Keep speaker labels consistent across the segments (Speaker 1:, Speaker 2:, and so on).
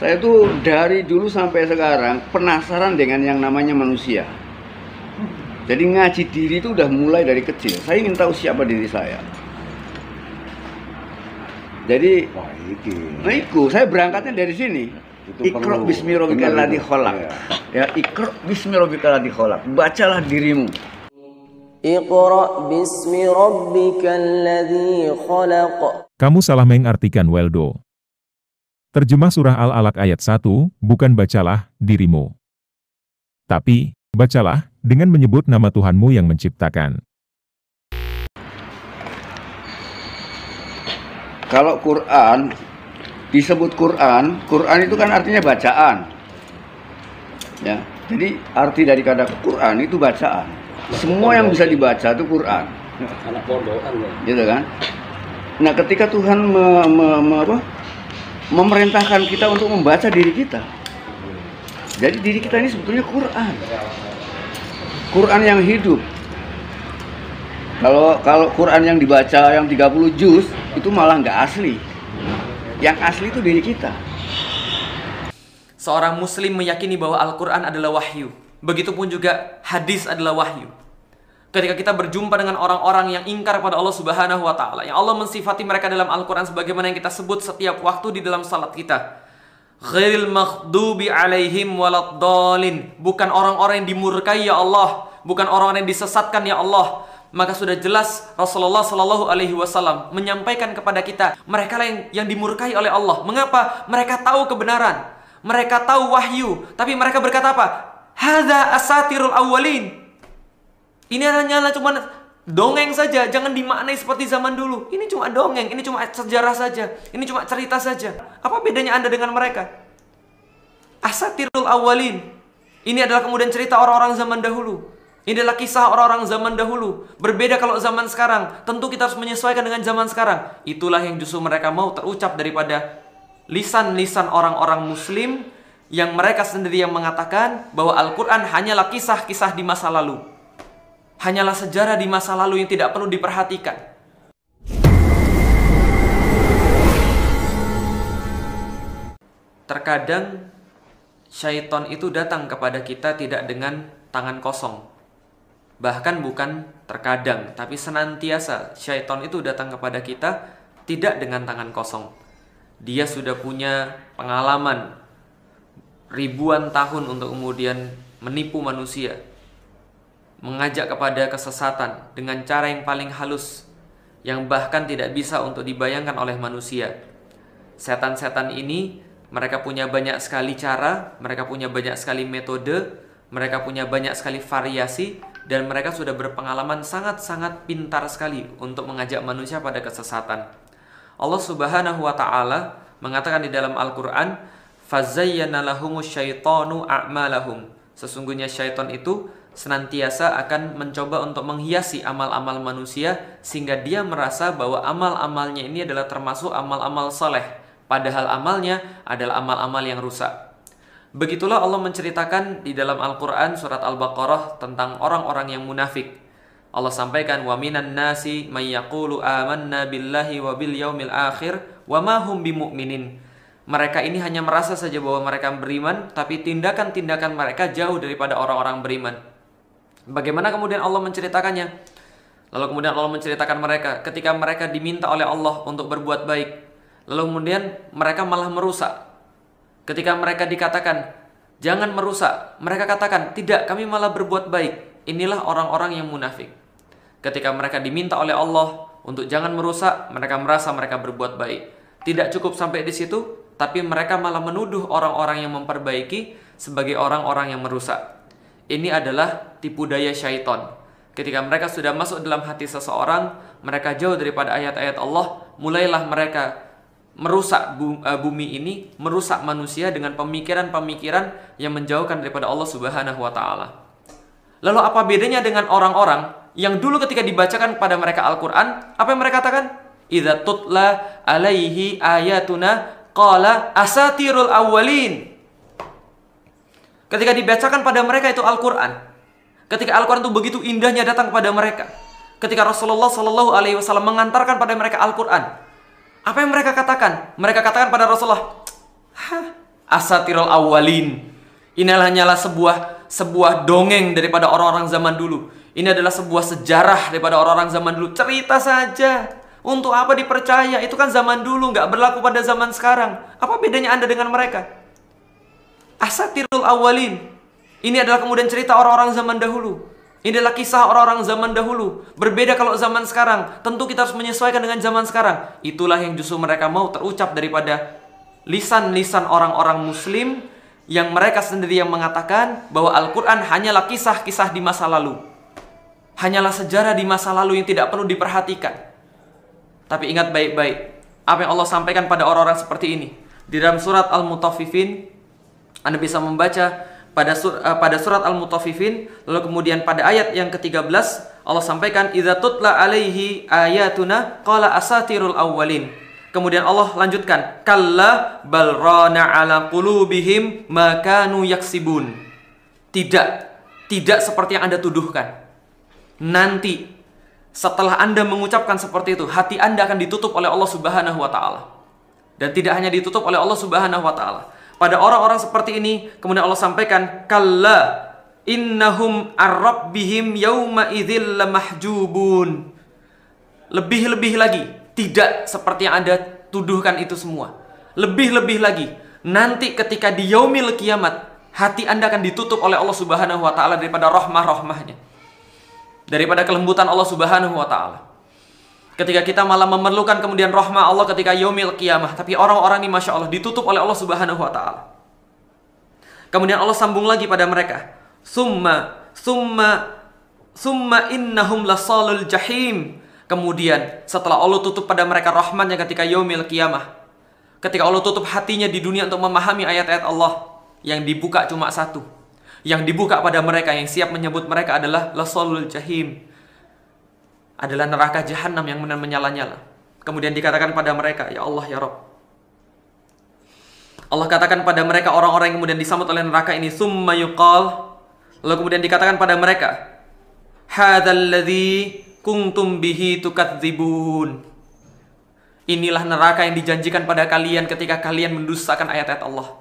Speaker 1: Saya tuh dari dulu sampai sekarang penasaran dengan yang namanya manusia. Jadi ngaji diri itu udah mulai dari kecil. Saya ingin tahu siapa diri saya. Jadi, saya berangkatnya dari sini. Iqra bismi rabbikal ladzi khalaq. Ya, Iqra bismi rabbikal ladzi khalaq. Bacalah dirimu.
Speaker 2: Iqra bismi rabbikal ladzi khalaq.
Speaker 3: Kamu salah mengartikan Weldo. Terjemah surah Al-Alaq ayat 1, bukan bacalah dirimu. Tapi, bacalah dengan menyebut nama Tuhanmu yang menciptakan.
Speaker 1: Kalau Quran, disebut Quran, Quran itu kan artinya bacaan. Ya, jadi arti dari kata Quran itu bacaan. Semua yang bisa dibaca itu Quran. Gitu kan? Nah, ketika Tuhan memerintahkan kita untuk membaca diri kita. Jadi diri kita ini sebetulnya Quran. Quran yang hidup. Kalau Quran yang dibaca yang 30 juz itu malah nggak asli. Yang asli itu diri kita.
Speaker 4: Seorang muslim meyakini bahwa Al-Quran adalah wahyu. Begitupun juga hadis adalah wahyu. Ketika kita berjumpa dengan orang-orang yang ingkar pada Allah Subhanahu wa Ta'ala, yang Allah mensifati mereka dalam Al-Quran sebagaimana yang kita sebut setiap waktu di dalam salat kita, ghairil maghdubi alaihim waladdallin, bukan orang-orang yang dimurkai ya Allah, bukan orang-orang yang disesatkan ya Allah. Maka sudah jelas Rasulullah Shallallahu Alaihi Wasallam menyampaikan kepada kita, mereka yang dimurkai oleh Allah. Mengapa? Mereka tahu kebenaran, mereka tahu wahyu, tapi mereka berkata apa? Hadza asatirul awwalin. Ini hanyalah cuma dongeng saja, jangan dimaknai seperti zaman dulu. Ini cuma dongeng, ini cuma sejarah saja, ini cuma cerita saja. Apa bedanya Anda dengan mereka? Asatirul awwalin. Ini adalah kemudian cerita orang-orang zaman dahulu. Ini adalah kisah orang-orang zaman dahulu. Berbeda kalau zaman sekarang. Tentu kita harus menyesuaikan dengan zaman sekarang. Itulah yang justru mereka mau terucap daripada lisan-lisan orang-orang muslim yang mereka sendiri yang mengatakan bahwa Al-Quran hanyalah kisah-kisah di masa lalu. Hanyalah sejarah di masa lalu yang tidak perlu diperhatikan. Terkadang syaitan itu datang kepada kita tidak dengan tangan kosong. Bahkan bukan terkadang, tapi senantiasa syaitan itu datang kepada kita tidak dengan tangan kosong. Dia sudah punya pengalaman ribuan tahun untuk kemudian menipu manusia, mengajak kepada kesesatan dengan cara yang paling halus, yang bahkan tidak bisa untuk dibayangkan oleh manusia. Setan-setan ini, mereka punya banyak sekali cara, mereka punya banyak sekali metode, mereka punya banyak sekali variasi, dan mereka sudah berpengalaman sangat-sangat pintar sekali untuk mengajak manusia pada kesesatan. Allah Subhanahu wa Ta'ala mengatakan di dalam Al-Quran, "Fazayyana lahumus syaitanu a'malahum." Sesungguhnya syaitan itu senantiasa akan mencoba untuk menghiasi amal-amal manusia sehingga dia merasa bahwa amal-amalnya ini adalah termasuk amal-amal soleh, padahal amalnya adalah amal-amal yang rusak. Begitulah Allah menceritakan di dalam Al-Quran surat Al-Baqarah tentang orang-orang yang munafik. Allah sampaikan, wa minan nasi may yaqulu amanna billahi wa bil yaumil akhir wa ma hum bimu'minin. Mereka ini hanya merasa saja bahwa mereka beriman, tapi tindakan-tindakan mereka jauh daripada orang-orang beriman. Bagaimana kemudian Allah menceritakannya? Lalu kemudian Allah menceritakan mereka ketika mereka diminta oleh Allah untuk berbuat baik, lalu kemudian mereka malah merusak. Ketika mereka dikatakan jangan merusak, mereka katakan tidak, kami malah berbuat baik. Inilah orang-orang yang munafik. Ketika mereka diminta oleh Allah untuk jangan merusak, mereka merasa mereka berbuat baik. Tidak cukup sampai di situ, tapi mereka malah menuduh orang-orang yang memperbaiki sebagai orang-orang yang merusak. Ini adalah tipu daya syaitan. Ketika mereka sudah masuk dalam hati seseorang, mereka jauh daripada ayat-ayat Allah, mulailah mereka merusak bumi ini, merusak manusia dengan pemikiran-pemikiran yang menjauhkan daripada Allah Subhanahu wa Ta'ala. Lalu apa bedanya dengan orang-orang yang dulu ketika dibacakan kepada mereka Al-Quran, apa yang mereka katakan? Idza tutla alaihi ayatuna qala asatirul awwalin. Ketika dibacakan pada mereka itu Al-Quran, ketika Al-Quran itu begitu indahnya datang kepada mereka, ketika Rasulullah Shallallahu Alaihi Wasallam mengantarkan pada mereka Al-Quran, apa yang mereka katakan? Mereka katakan pada Rasulullah, asatirul awwalin. Ini hanyalah sebuah dongeng daripada orang-orang zaman dulu. Ini adalah sebuah sejarah daripada orang-orang zaman dulu. Cerita saja. Untuk apa dipercaya? Itu kan zaman dulu, nggak berlaku pada zaman sekarang. Apa bedanya Anda dengan mereka? Asatirul awwalin. Ini adalah kemudian cerita orang-orang zaman dahulu. Ini adalah kisah orang-orang zaman dahulu. Berbeda kalau zaman sekarang. Tentu kita harus menyesuaikan dengan zaman sekarang. Itulah yang justru mereka mau terucap daripada lisan-lisan orang-orang muslim, yang mereka sendiri yang mengatakan bahwa Al-Quran hanyalah kisah-kisah di masa lalu. Hanyalah sejarah di masa lalu yang tidak perlu diperhatikan. Tapi ingat baik-baik apa yang Allah sampaikan pada orang-orang seperti ini. Di dalam surat Al-Mutaffifin, Anda bisa membaca pada surat Al-Mutaffifin, lalu kemudian pada ayat yang ke-13 Allah sampaikan, idza tutla alaihi ayatuna qala asatirul awwalin. Kemudian Allah lanjutkan, kalla bal rana ala qulubihim ma kanu yaksibun. Tidak seperti yang Anda tuduhkan. Nanti setelah Anda mengucapkan seperti itu, hati Anda akan ditutup oleh Allah Subhanahu wa taala. Dan tidak hanya ditutup oleh Allah Subhanahu wa taala. Pada orang-orang seperti ini, kemudian Allah sampaikan, kalla innahum ar-rabbihim yawma idzil lamahjubun. Lebih-lebih lagi, tidak seperti yang Anda tuduhkan itu semua. Lebih-lebih lagi, nanti ketika di yaumil kiamat, hati Anda akan ditutup oleh Allah Subhanahu wa taala daripada rahmah-rahmahnya, daripada kelembutan Allah Subhanahu wa taala. Ketika kita malah memerlukan kemudian rahmah Allah ketika yaumil qiyamah, tapi orang-orang ini Masya Allah ditutup oleh Allah Subhanahu wa taala. Kemudian Allah sambung lagi pada mereka, summa innahum lasalul jahim. Kemudian setelah Allah tutup pada mereka rahmatnya ketika yaumil qiyamah, ketika Allah tutup hatinya di dunia untuk memahami ayat-ayat Allah, yang dibuka cuma satu. Yang dibuka pada mereka, yang siap menyebut mereka adalah lasalul jahim, adalah neraka jahanam yang menyala-nyala. Kemudian dikatakan pada mereka, ya Allah ya Rabb, Allah katakan pada mereka, orang-orang yang kemudian disambut oleh neraka ini, summa yuqal, lalu kemudian dikatakan pada mereka, hadzal ladzi kuntum bihi tukadzibun. Inilah neraka yang dijanjikan pada kalian ketika kalian mendustakan ayat-ayat Allah,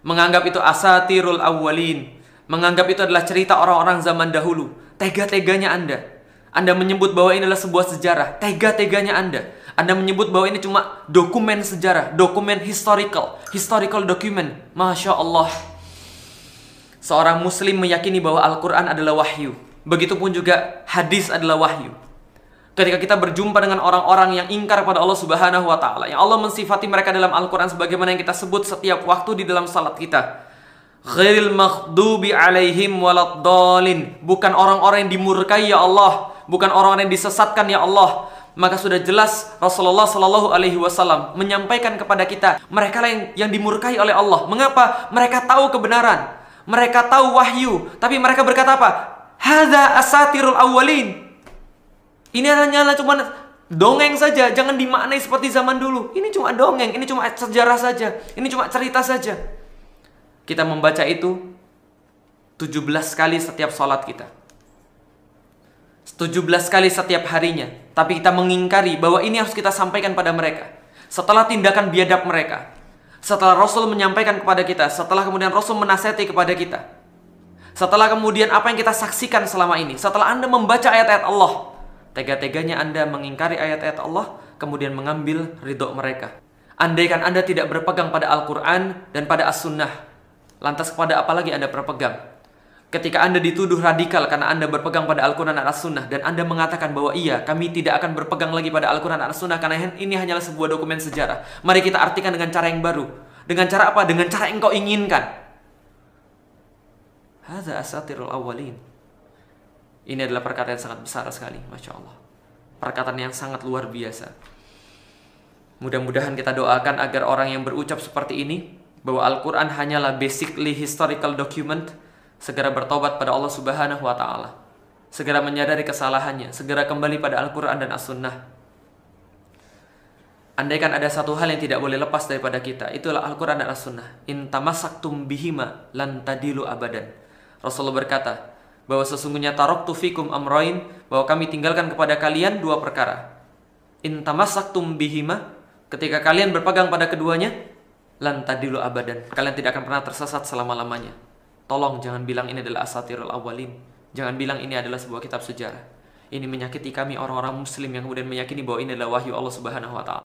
Speaker 4: menganggap itu asatirul awwalin, menganggap itu adalah cerita orang-orang zaman dahulu. Tega-teganya Anda menyebut bahwa ini adalah sebuah sejarah. Tega-teganya Anda menyebut bahwa ini cuma dokumen sejarah, dokumen historical document. Masya Allah. Seorang muslim meyakini bahwa Al-Quran adalah wahyu. Begitupun juga hadis adalah wahyu. Ketika kita berjumpa dengan orang-orang yang ingkar pada Allah Subhanahu wa taala, yang Allah mensifati mereka dalam Al-Quran sebagaimana yang kita sebut setiap waktu di dalam salat kita, ghairil maghdubi alaihim waladdallin, bukan orang-orang yang dimurkai ya Allah, bukan orang-orang yang disesatkan ya Allah. Maka sudah jelas Rasulullah Shallallahu Alaihi Wasallam menyampaikan kepada kita, mereka yang dimurkai oleh Allah. Mengapa? Mereka tahu kebenaran, mereka tahu wahyu, tapi mereka berkata apa? Hadza asatirul awwalin. Ini hanyalah cuma dongeng saja, jangan dimaknai seperti zaman dulu. Ini cuma dongeng, ini cuma sejarah saja, ini cuma cerita saja. Kita membaca itu 17 kali setiap sholat kita, 17 kali setiap harinya. Tapi kita mengingkari bahwa ini harus kita sampaikan pada mereka. Setelah tindakan biadab mereka, setelah Rasul menyampaikan kepada kita, setelah kemudian Rasul menasihati kepada kita, setelah kemudian apa yang kita saksikan selama ini, setelah Anda membaca ayat-ayat Allah, tega-teganya Anda mengingkari ayat-ayat Allah, kemudian mengambil ridho mereka. Andaikan Anda tidak berpegang pada Al-Quran dan pada As-Sunnah, lantas kepada apa lagi Anda berpegang? Ketika Anda dituduh radikal karena Anda berpegang pada Al-Quran dan As-Sunnah, dan Anda mengatakan bahwa iya, kami tidak akan berpegang lagi pada Al-Quran dan As-Sunnah karena ini hanyalah sebuah dokumen sejarah. Mari kita artikan dengan cara yang baru. Dengan cara apa? Dengan cara yang kau inginkan. Hadza asatirul awwalin. Ini adalah perkataan yang sangat besar sekali, Masya Allah. Perkataan yang sangat luar biasa. Mudah-mudahan kita doakan agar orang yang berucap seperti ini, bahwa Al-Quran hanyalah basically historical document, segera bertobat pada Allah Subhanahu wa ta'ala, segera menyadari kesalahannya, segera kembali pada Al-Quran dan As-Sunnah. Andaikan ada satu hal yang tidak boleh lepas daripada kita, itulah Al-Quran dan As-Sunnah. In tamassaktum bihima lan tadilu abadan. Rasulullah berkata bahwa sesungguhnya taraktu fikum amrain, bahwa kami tinggalkan kepada kalian dua perkara. In tamassaktum bihima, ketika kalian berpegang pada keduanya, Lan tadilu abadan. Kalian tidak akan pernah tersesat selama-lamanya. Tolong jangan bilang ini adalah asatirul awwalin. Jangan bilang ini adalah sebuah kitab sejarah. Ini menyakiti kami orang-orang muslim yang kemudian meyakini bahwa ini adalah wahyu Allah Subhanahu wa taala.